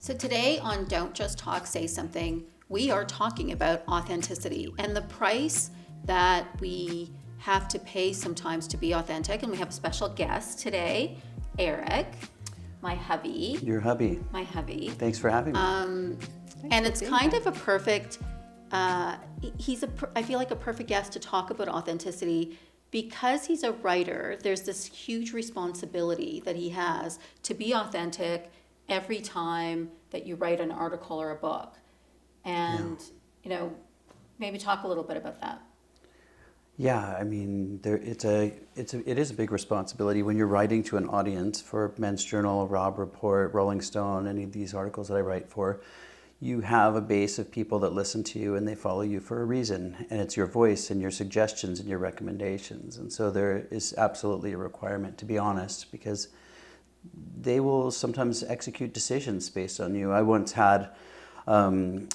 So today on Don't Just Talk, Say Something, we are talking about authenticity and the price that we have to pay sometimes to be authentic. And we have a special guest today, Eric, my hubby. Your hubby. My hubby. Thanks for having me. And it's kind of a perfect, I feel like a perfect guest to talk about authenticity because he's a writer. There's this huge responsibility that he has to be authentic every time that you write an article or a book. And, maybe talk a little bit about that. Yeah, I mean, it is a big responsibility when you're writing to an audience for Men's Journal, Robb Report, Rolling Stone, any of these articles that I write for. You have a base of people that listen to you and they follow you for a reason, and it's your voice and your suggestions and your recommendations. And so there is absolutely a requirement to be honest, because they will sometimes execute decisions based on you. I once had an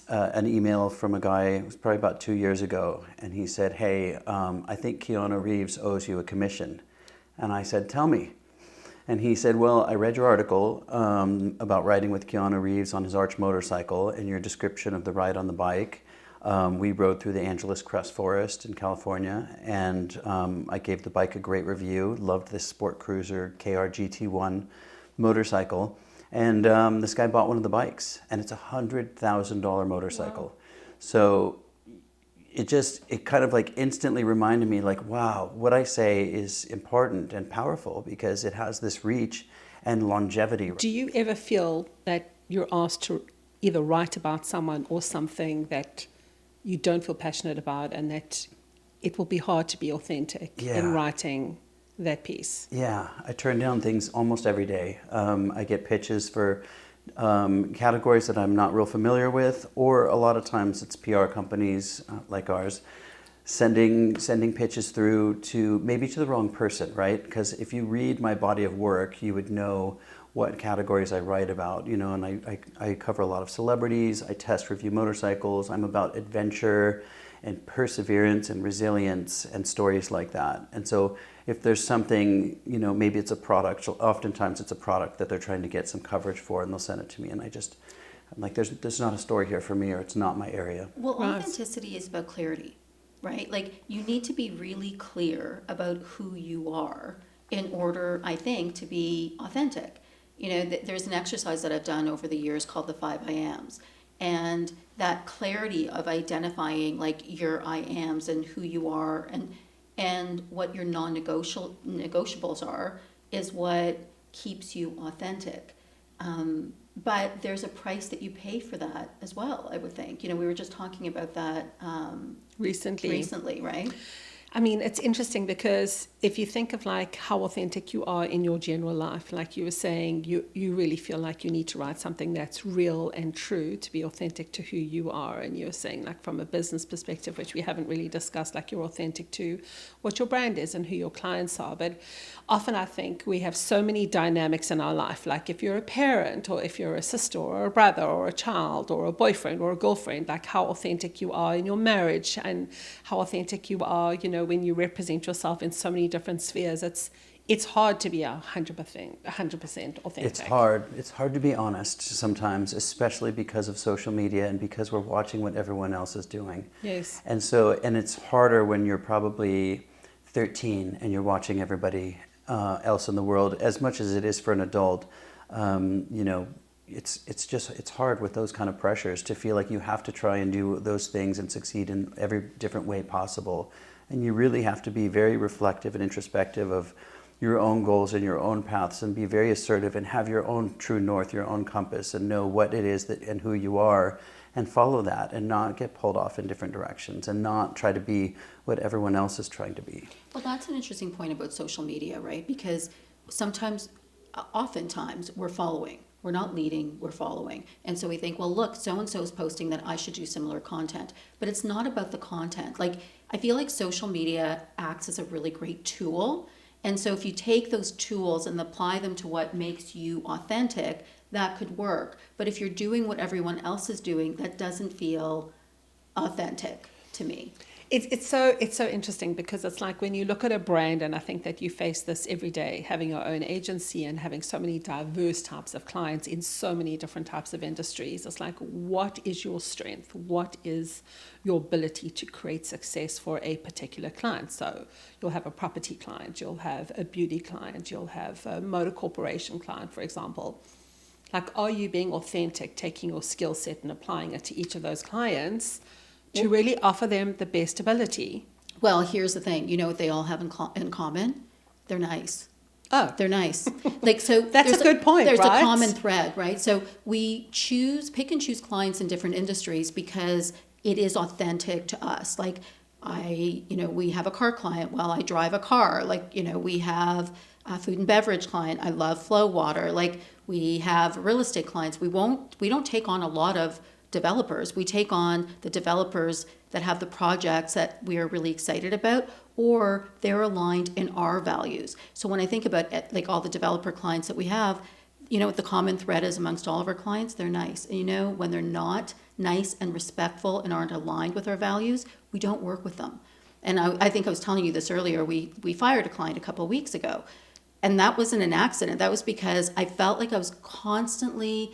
email from a guy, it was probably about 2 years ago, and he said, hey, I think Keanu Reeves owes you a commission. And I said, tell me. And he said, well, I read your article about riding with Keanu Reeves on his arch motorcycle and your description of the ride on the bike. We rode through the Angeles Crest Forest in California, and I gave the bike a great review, loved this Sport Cruiser KR GT1 motorcycle. And this guy bought one of the bikes, and it's a $100,000 motorcycle. Wow. So it kind of like instantly reminded me, like, wow, what I say is important and powerful because it has this reach and longevity. Do you ever feel that you're asked to either write about someone or something that you don't feel passionate about, and that it will be hard to be authentic in writing that piece? Yeah, I turn down things almost every day. I get pitches for categories that I'm not real familiar with, or a lot of times it's PR companies like ours sending pitches through to maybe to the wrong person, right? Because if you read my body of work, you would know what categories I write about, and I cover a lot of celebrities, I test review motorcycles, I'm about adventure and perseverance and resilience and stories like that. And so if there's something, maybe it's a product, oftentimes it's a product that they're trying to get some coverage for, and they'll send it to me, and I'm like, there's not a story here for me, or it's not my area. Well, authenticity is about clarity, right? Like, you need to be really clear about who you are in order, I think, to be authentic. There's an exercise that I've done over the years called the 5 I Ams. And that clarity of identifying like your I Ams and who you are and what your non-negotiables are is what keeps you authentic. But there's a price that you pay for that as well, I would think. We were just talking about that recently, right? I mean, it's interesting because if you think of like how authentic you are in your general life, like you were saying, you really feel like you need to write something that's real and true to be authentic to who you are. And you were saying, like, from a business perspective, which we haven't really discussed, like, you're authentic to what your brand is and who your clients are. But often I think we have so many dynamics in our life. Like, if you're a parent, or if you're a sister or a brother or a child or a boyfriend or a girlfriend, like how authentic you are in your marriage and how authentic you are, when you represent yourself in so many different spheres. It's hard to be 100% authentic. It's hard to be honest sometimes, especially because of social media and because we're watching what everyone else is doing. Yes. And it's harder when you're probably 13 and you're watching everybody else in the world, as much as it is for an adult. It's hard with those kind of pressures to feel like you have to try and do those things and succeed in every different way possible. And you really have to be very reflective and introspective of your own goals and your own paths, and be very assertive and have your own true north, your own compass, and know what it is that and who you are, and follow that, and not get pulled off in different directions, and not try to be what everyone else is trying to be. Well, that's an interesting point about social media, right? Because oftentimes we're following. We're not leading, we're following. And so we think, well, look, so-and-so is posting that I should do similar content. But it's not about the content. Like, I feel like social media acts as a really great tool. And so if you take those tools and apply them to what makes you authentic, that could work. But if you're doing what everyone else is doing, that doesn't feel authentic to me. It's so interesting because it's like when you look at a brand, and I think that you face this every day, having your own agency and having so many diverse types of clients in so many different types of industries. It's like, what is your strength? What is your ability to create success for a particular client? So you'll have a property client, you'll have a beauty client, you'll have a motor corporation client, for example. Like, are you being authentic, taking your skill set and applying it to each of those clients to really offer them the best ability? Well, here's the thing. You know what they all have in common? They're nice. Oh, They're nice. Like, so That's a good point, There's right? a common thread, right? So we pick and choose clients in different industries because it is authentic to us. Like, we have a car client. Well, I drive a car. Like, we have a food and beverage client. I love flow water. Like, we have real estate clients. We don't take on a lot of developers. We take on the developers that have the projects that we are really excited about, or they're aligned in our values. So when I think about it, like all the developer clients that we have, what the common thread is amongst all of our clients? They're nice. And when they're not nice and respectful and aren't aligned with our values, we don't work with them. And I think I was telling you this earlier. We fired a client a couple of weeks ago. And that wasn't an accident. That was because I felt like I was constantly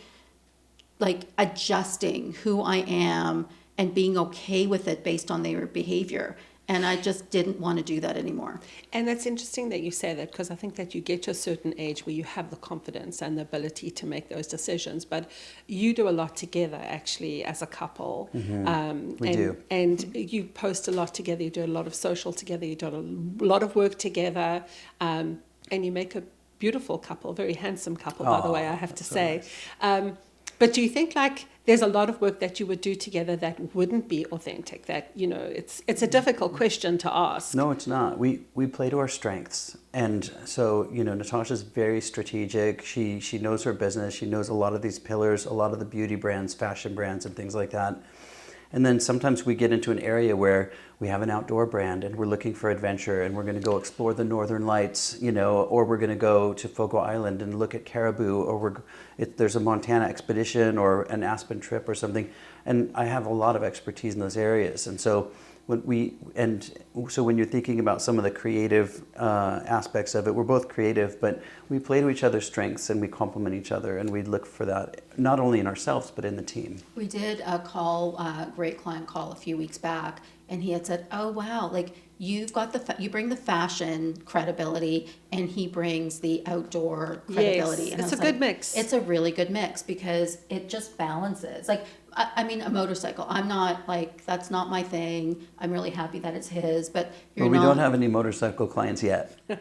like adjusting who I am and being okay with it based on their behavior. And I just didn't want to do that anymore. And that's interesting that you say that, because I think that you get to a certain age where you have the confidence and the ability to make those decisions. But you do a lot together, actually, as a couple. We do. And you post a lot together. You do a lot of social together. You do a lot of work together. And you make a beautiful couple, very handsome couple, by the way, I have to say. Nice. But do you think like there's a lot of work that you would do together that wouldn't be authentic? That, it's a difficult question to ask. No, it's not. We play to our strengths. And so, Natasha's very strategic. She knows her business. She knows a lot of these pillars, a lot of the beauty brands, fashion brands, and things like that. And then sometimes we get into an area where we have an outdoor brand and we're looking for adventure and we're going to go explore the Northern Lights, or we're going to go to Fogo Island and look at caribou, or there's a Montana expedition or an Aspen trip or something. And I have a lot of expertise in those areas. And so when you're thinking about some of the creative aspects of it, we're both creative, but we play to each other's strengths and we complement each other, and we look for that not only in ourselves but in the team. We did a great client call a few weeks back, and he had said, "Oh wow, like you've got you bring the fashion credibility, and he brings the outdoor credibility." Yes, and it's a good mix. It's a really good mix because it just balances. Like, I mean, a motorcycle. I'm not like, that's not my thing. I'm really happy that it's his, but we don't have any motorcycle clients yet. No,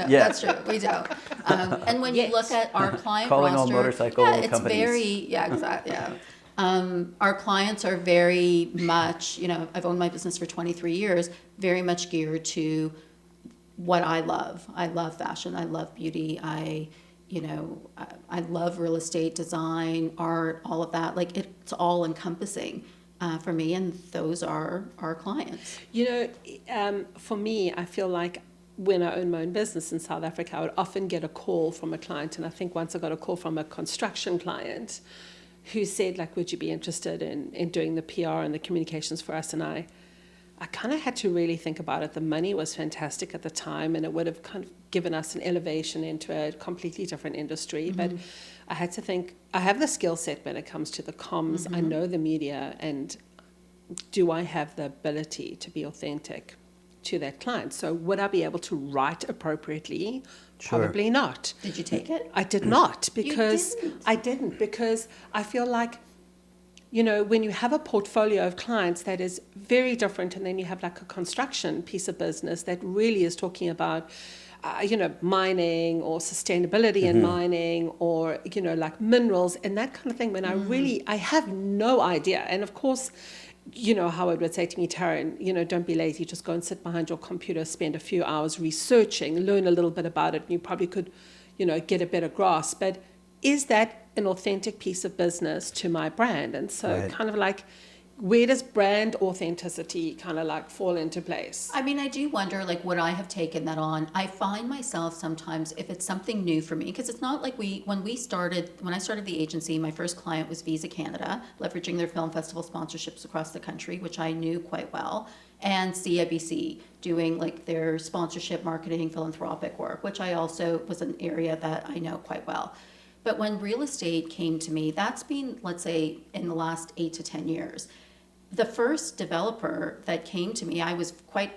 that's true. We don't. And when you look at our client Calling roster, all motorcycle it's companies. exactly. Our clients are very much, I've owned my business for 23 years, very much geared to what I love. I love fashion. I love beauty. I love real estate, design, art, all of that. Like, it's all encompassing for me, and those are our clients. For me, I feel like when I own my own business in South Africa, I would often get a call from a client, and I think once I got a call from a construction client who said, like, would you be interested in doing the PR and the communications for us? And I kind of had to really think about it. The money was fantastic at the time, and it would have kind of given us an elevation into a completely different industry. Mm-hmm. But I had to think, I have the skill set when it comes to the comms. Mm-hmm. I know the media, and do I have the ability to be authentic to that client? So would I be able to write appropriately? Sure. Probably not. Did you take it? I did not, because I didn't, because I feel like, when you have a portfolio of clients that is very different, and then you have like a construction piece of business that really is talking about, mining or sustainability in mining, or, like minerals and that kind of thing, when I have no idea. And of course, Howard would say to me, Taryn, don't be lazy, just go and sit behind your computer, spend a few hours researching, learn a little bit about it, and you probably could, get a better grasp. But is that an authentic piece of business to my brand? And so kind of like, where does brand authenticity kind of like fall into place? I mean, I do wonder, like, would I have taken that on? I find myself sometimes, if it's something new for me, because it's not like when I started the agency, my first client was Visa Canada, leveraging their film festival sponsorships across the country, which I knew quite well, and CIBC, doing like their sponsorship, marketing, philanthropic work, which I also was an area that I know quite well. But when real estate came to me, that's been, let's say, in the last 8 to 10 years. The first developer that came to me, I was quite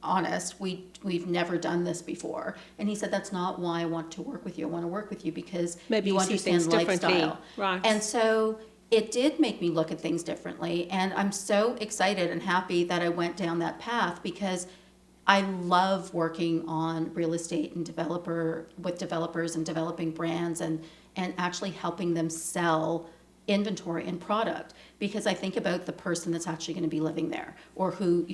honest, we've never done this before. And he said, that's not why I want to work with you. I want to work with you because Maybe you you see understand things differently. lifestyle. Right. And so it did make me look at things differently. And I'm so excited and happy that I went down that path because I love working on real estate and with developers and developing brands and actually helping them sell inventory and product, because I think about the person that's actually going to be living there, or who,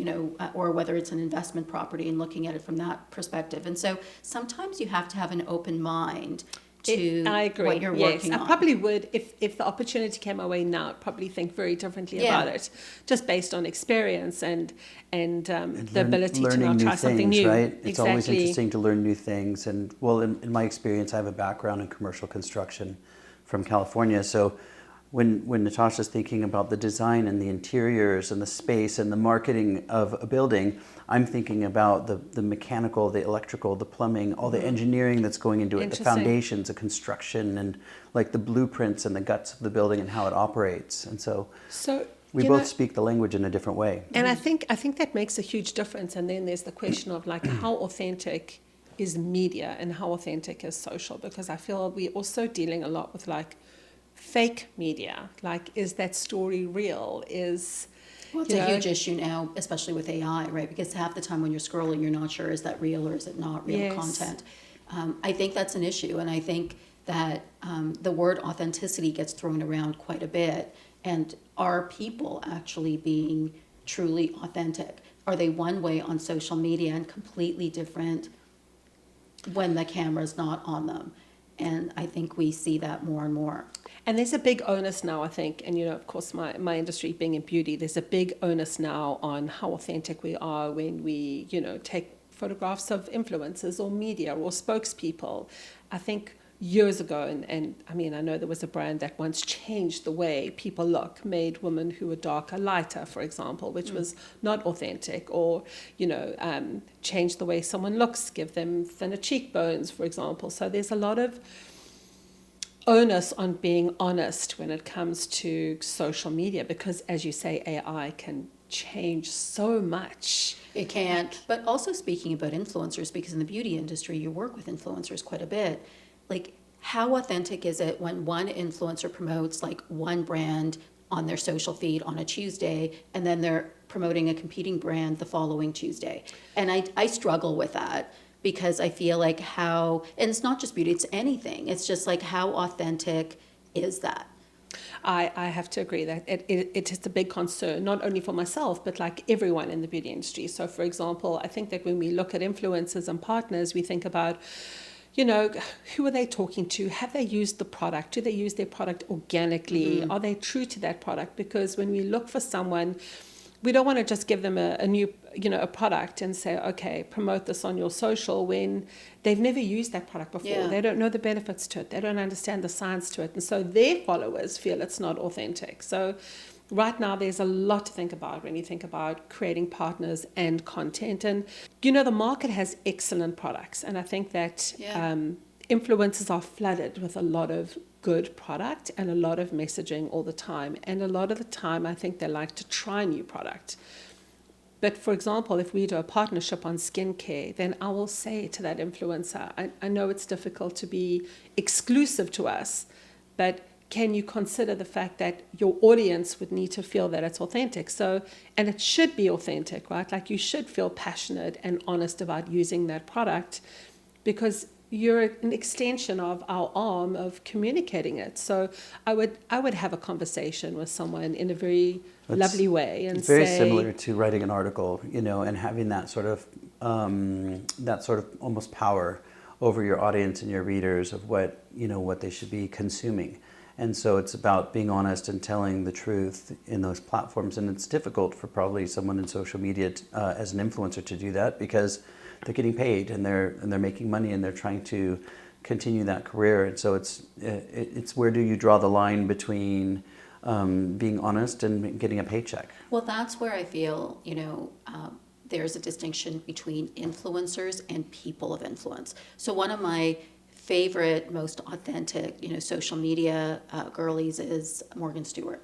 or whether it's an investment property and looking at it from that perspective. And so sometimes you have to have an open mind to I agree. what you're Yes, working I on. probably would, if the opportunity came my way now, I'd probably think very differently Yeah. about it, just based on experience and the Learn- ability to learning now new try something things, new. right? It's always Exactly. interesting to learn new things. And well, in my experience, I have a background in commercial construction from California. So when Natasha's thinking about the design and the interiors and the space and the marketing of a building, I'm thinking about the mechanical, the electrical, the plumbing, all the engineering that's going into it, the Interesting. foundations, the construction, and like the blueprints and the guts of the building and how it operates. And so So we you both know, speak the language in a different way. and I think that makes a huge difference. And then there's the question of like how authentic is media and how authentic is social, because I feel we're also dealing a lot with like fake media. Like, is that story real? Well, it's a huge issue now, especially with AI, right? Because half the time when you're scrolling, you're not sure, is that real or is it not real Yes. content? I think that's an issue. And I think that the word authenticity gets thrown around quite a bit. And are people actually being truly authentic? Are they one way on social media and completely different when the camera's not on them? And I think we see that more and more. And there's a big onus now, I think, and of course, my industry being in beauty, there's a big onus now on how authentic we are when we, take photographs of influencers or media or spokespeople. I think years ago, and I mean, I know there was a brand that once changed the way people look, made women who were darker lighter, for example, which was not authentic, or, changed the way someone looks, give them thinner cheekbones, for example. So there's a lot of onus on being honest when it comes to social media, because as you say, AI can change so much. It can. But also speaking about influencers, because in the beauty industry, you work with influencers quite a bit. Like, how authentic is it when one influencer promotes like one brand on their social feed on a Tuesday, and then they're promoting a competing brand the following Tuesday? And I struggle with that, because I feel like and it's not just beauty, it's anything. It's just like, how authentic is that? I have to agree that it is a big concern, not only for myself, but like everyone in the beauty industry. So, for example, I think that when we look at influencers and partners, we think about, who are they talking to? Have they used the product? Do they use their product organically? Are they true to that product? Because when we look for someone, we don't want to just give them a new, a product and say, okay, promote this on your social, when they've never used that product before. Yeah. They don't know the benefits to it. They don't understand the science to it. And so their followers feel it's not authentic. So right now, there's a lot to think about when you think about creating partners and content. And, the market has excellent products. And I think that influencers are flooded with a lot of good product and a lot of messaging all the time. And a lot of the time, I think they like to try new product. But for example, if we do a partnership on skincare, then I will say to that influencer, I know it's difficult to be exclusive to us, but can you consider the fact that your audience would need to feel that it's authentic? So, and it should be authentic, right? Like, you should feel passionate and honest about using that product, because you're an extension of our arm of communicating it. So I would have a conversation with someone in a very lovely way and very say, similar to writing an article, and having that sort of almost power over your audience and your readers of what they should be consuming. And so it's about being honest and telling the truth in those platforms. And it's difficult for probably someone in social media as an influencer to do that, because they're getting paid and they're making money and they're trying to continue that career. And so it's where do you draw the line between being honest and getting a paycheck? Well, that's where I feel, there's a distinction between influencers and people of influence. So one of my favorite, most authentic, social media girlies is Morgan Stewart.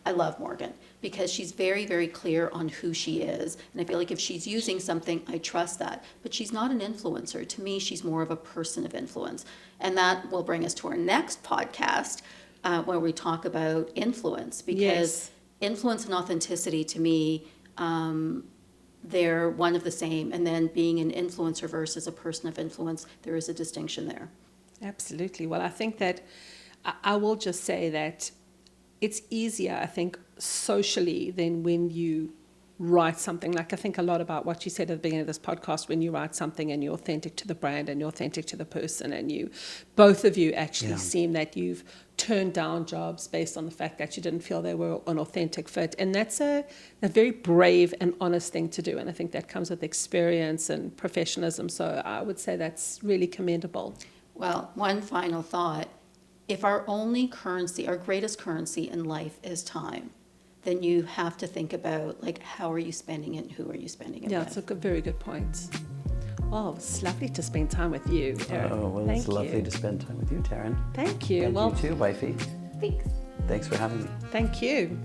I love Morgan because she's very, very clear on who she is. And I feel like if she's using something, I trust that. But she's not an influencer. To me, she's more of a person of influence. And that will bring us to our next podcast where we talk about influence. Because influence and authenticity, to me, they're one of the same. And then being an influencer versus a person of influence, there is a distinction there. Absolutely. Well, I think that I will just say that it's easier, I think, socially than when you write something. Like I think a lot about what you said at the beginning of this podcast, when you write something and you're authentic to the brand and you're authentic to the person, and both of you actually seem that you've turned down jobs based on the fact that you didn't feel they were an authentic fit. And that's a very brave and honest thing to do. And I think that comes with experience and professionalism. So I would say that's really commendable. Well, one final thought. If our only currency, our greatest currency in life is time, then you have to think about, how are you spending it and who are you spending it with? Yeah, it's a very good point. Well, it's lovely to spend time with you, Taryn. Oh, well, it's lovely to spend time with you, Taryn. Thank you. And you too, wifey. Thanks. Thanks for having me. Thank you.